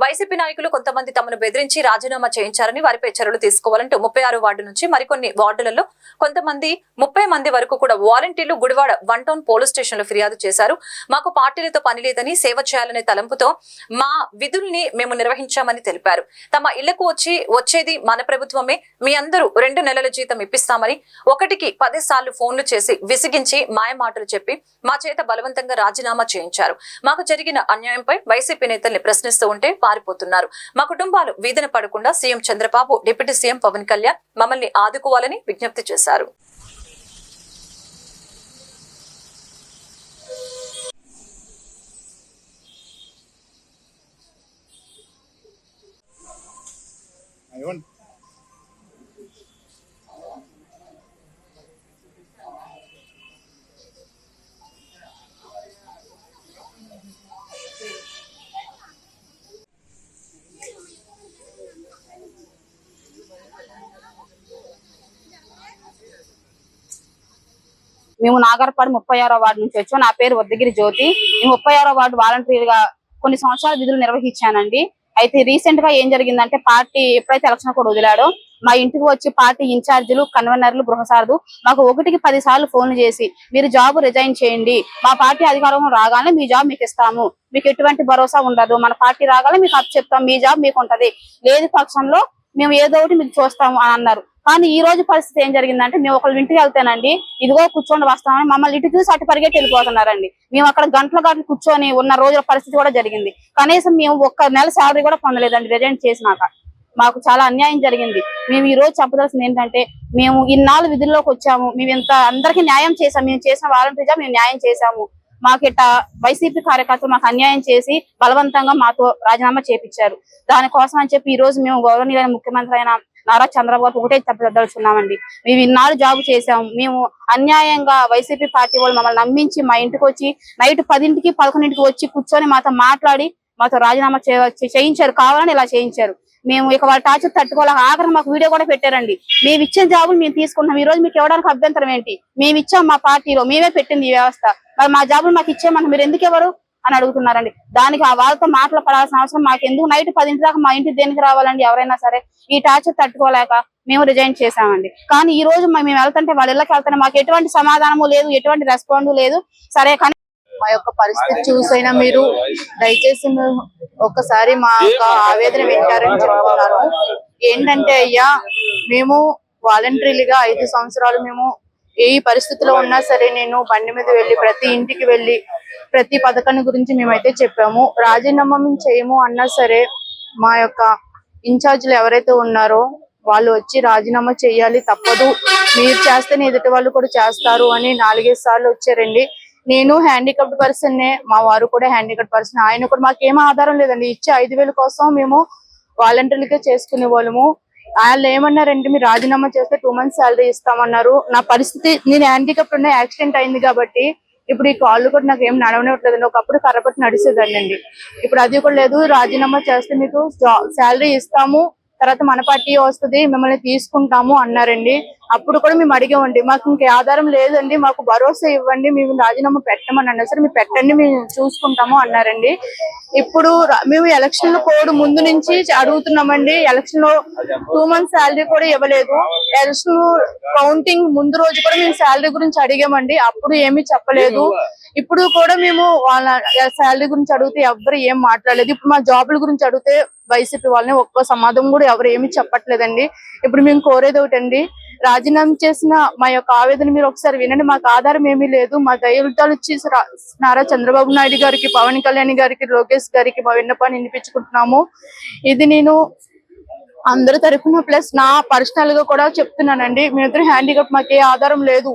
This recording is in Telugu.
వైసీపీ నాయకులు కొంతమంది తమను బెదిరించి రాజీనామా చేయించారని వారిపై చర్యలు తీసుకోవాలంటూ 36 వార్డు నుంచి మరికొన్ని వార్డులలో కొంతమంది 30 మంది వరకు కూడా వాలంటీర్లు గుడివాడ 1 టౌన్ పోలీస్ స్టేషన్ లో ఫిర్యాదు చేశారు. మాకు పార్టీలతో పని లేదని సేవ చేయాలనే తలంపుతో మా విధుల్ని మేము నిర్వహించామని తెలిపారు. తమ ఇళ్లకు వచ్చేది మన ప్రభుత్వమే, మీ అందరూ 2 నెలల జీతం ఇప్పిస్తామని 1కి 10 సార్లు ఫోన్లు చేసి విసిగించి మాయమాటలు చెప్పి మా చేత బలవంతంగా రాజీనామా చేయించారు. మాకు జరిగిన అన్యాయంపై వైసీపీ నేతల్ని ప్రశ్నిస్తూ ఉంటే పారిపోతున్నారు. మా కుటుంబాలు వీధిన పడకుండా CM Chandrababu, deputy CM Pawan Kalyan మమ్మల్ని ఆదుకోవాలని విజ్ఞప్తి చేశారు. మేము నాగర్పాడు 36వ వార్డు నుంచి వచ్చాం. నా పేరు వద్దగిరి జ్యోతి. నేను 36వ వార్డు వాలంటీర్గా కొన్ని సంవత్సరాల విధులు నిర్వహించానండి. అయితే రీసెంట్ గా ఏం జరిగిందంటే, పార్టీ ఎప్పుడైతే ఎలక్షన్ కూడా వదిలాడో మా ఇంటికి వచ్చి పార్టీ ఇన్ఛార్జీలు, కన్వీనర్లు, గృహసారథు మాకు 1కి 10 సార్లు ఫోన్లు చేసి మీరు జాబ్ రిజైన్ చేయండి, మా పార్టీ అధికారం రాగానే మీ జాబ్ మీకు ఇస్తాము, మీకు ఎటువంటి భరోసా ఉండదు, మన పార్టీ రాగానే మీకు అప్పు చెప్తాం, మీ జాబ్ మీకు ఉంటది, లేని పక్షంలో మేము ఏదో ఒకటి మీకు చూస్తాము అని అన్నారు. కానీ ఈ రోజు పరిస్థితి ఏం జరిగిందంటే, మేము ఒకళ్ళ ఇంటికి వెళ్తేనండి ఇదిగో కూర్చొని వస్తామని మమ్మల్ని ఇటు చూసి అటు పరిగెట్టి వెళ్ళిపోతున్నారండి. మేము అక్కడ గంటలు కూర్చొని ఉన్న రోజుల పరిస్థితి కూడా జరిగింది. కనీసం మేము 1 నెల శాలరీ కూడా పొందలేదండి రిజైన్ చేసినాక. మాకు చాలా అన్యాయం జరిగింది. మేము ఈ రోజు చెప్పదలసింది ఏంటంటే, మేము ఇన్నాళ్ళు విధుల్లోకి వచ్చాము, మేము ఇంత అందరికీ న్యాయం చేసాము, మేము చేసిన వాలంటీర్గా మేము న్యాయం చేశాము. మాకు ఇట్లా వైసీపీ కార్యకర్తలు మాకు అన్యాయం చేసి బలవంతంగా మాతో రాజీనామా చేపించారు. దానికోసం అని చెప్పి ఈ రోజు మేము గౌరవనీయులైన ముఖ్యమంత్రి అయిన నారా చంద్రబాబు ఒకటే చెప్పదలుచుకున్నామండి. మేము ఇన్నాళ్ళు జాబు చేసాము, మేము అన్యాయంగా వైసీపీ పార్టీ వాళ్ళు మమ్మల్ని నమ్మించి మా ఇంటికి వచ్చి నైట్ 10కి 11కి వచ్చి కూర్చొని మాతో మాట్లాడి మాతో రాజీనామా చేయించారు. కావాలని ఇలా చేయించారు. మేము ఇక వాళ్ళ టార్చర్ తట్టుకోలేక ఆఖరి మాకు వీడియో కూడా పెట్టారండి. మేము ఇచ్చిన జాబులు మేము తీసుకున్నాం, ఈ రోజు మీకు ఇవ్వడానికి అభ్యంతరం ఏంటి, మేము ఇచ్చాం, మా పార్టీలో మేమే పెట్టింది ఈ వ్యవస్థ, మరి మా జాబులు మాకు ఇచ్చేయమని మీరు ఎందుకు ఎవరు అని అడుగుతున్నారండి. దానికి ఆ వాళ్ళతో మాటలు పడాల్సిన అవసరం మాకు ఎందుకు? నైట్ 10 దాకా మా ఇంటికి దేనికి రావాలండి? ఎవరైనా సరే ఈ టార్చర్ తట్టుకోలేక మేము రిజైన్ చేశామండి. కానీ ఈ రోజు మేము వెళ్తుంటే వాళ్ళ ఇళ్ళకి వెళ్తుంటే మాకు ఎటువంటి సమాధానము లేదు, ఎటువంటి రెస్పాండ్ లేదు. సరే, కానీ మా యొక్క పరిస్థితి చూసైనా మీరు దయచేసి ఒక్కసారి మా యొక్క ఆవేదన వింటారని చెప్తున్నాను. ఏంటంటే అయ్యా, మేము వాలంటరీలుగా 5 సంవత్సరాలు మేము ఏ పరిస్థితిలో ఉన్నా సరే నేను బండి మీద వెళ్ళి ప్రతి ఇంటికి వెళ్ళి ప్రతి పథకాన్ని గురించి మేమైతే చెప్పాము. రాజీనామా మేము చేయము అన్నా సరే మా యొక్క ఇన్ఛార్జీలు ఎవరైతే ఉన్నారో వాళ్ళు వచ్చి రాజీనామా చేయాలి, తప్పదు, మీరు చేస్తేనే ఎదుటి వాళ్ళు కూడా చేస్తారు అని 4-5 సార్లు వచ్చారండి. నేను హ్యాండిక్యాప్డ్ పర్సన్, మా వారు కూడా హ్యాండిక్యాప్డ్ పర్సన్. ఆయన కూడా మాకేం ఆధారం లేదండి. ఇచ్చే 5,000 కోసం మేము వాలంటీర్లుగా చేసుకునే వాళ్ళము. వాళ్ళు ఏమన్నారంటే, మీరు రాజీనామా చేస్తే 2 months శాలరీ ఇస్తామన్నారు. నా పరిస్థితి, నేను హ్యాండిక్యాప్డ్ ఉన్న యాక్సిడెంట్ అయింది కాబట్టి ఇప్పుడు ఈ కాళ్ళు కూడా నాకు ఏం నడవనివ్వట్లేదండి. ఒకప్పుడు కర్రపట్టి నడిచేదాన్ని, ఇప్పుడు అది కూడా లేదు. రాజీనామా చేస్తే మీకు శాలరీ ఇస్తాము, తర్వాత మన పార్టీ వస్తుంది, మిమ్మల్ని తీసుకుంటాము అన్నారండి. అప్పుడు కూడా మేము అడిగామండి, మాకు ఇంకే ఆధారం లేదండి, మాకు భరోసా ఇవ్వండి, మేము రాజీనామా పెట్టమని అన్నారు. సరే మీరు పెట్టండి, మేము చూసుకుంటాము అన్నారండి. ఇప్పుడు మేము ఎలక్షన్ కోడ్ ముందు నుంచి అడుగుతున్నామండి. ఎలక్షన్ లో 2 months శాలరీ కూడా ఇవ్వలేదు. ఎలక్షన్ కౌంటింగ్ ముందు రోజు కూడా మేము శాలరీ గురించి అడిగామండి, అప్పుడు ఏమీ చెప్పలేదు. ఇప్పుడు కూడా మేము వాళ్ళ శాలరీ గురించి అడిగితే ఎవరు ఏం మాట్లాడలేదు. ఇప్పుడు మా జాబుల గురించి అడిగితే వైసీపీ వాళ్ళని ఒక్క సమాధానం కూడా ఎవరు ఏమి చెప్పట్లేదండి. ఇప్పుడు మేము కోరేది ఒకటండి, రాజీనామా చేసిన మా యొక్క ఆవేదన మీరు ఒకసారి వినండి. మాకు ఆధారం ఏమీ లేదు. మా దయవృత్తాలు వచ్చి నారా చంద్రబాబు నాయుడు గారికి, పవన్ కళ్యాణ్ గారికి, లోకేష్ గారికి మా విన్నపాన్ని వినిపించుకుంటున్నాము. ఇది నేను అందరి తరఫున ప్లస్ నా పర్సనల్ గా కూడా చెప్తున్నానండి. మేమిద్దరు హ్యాండిక్యాప్, మాకు ఏ ఆధారం లేదు.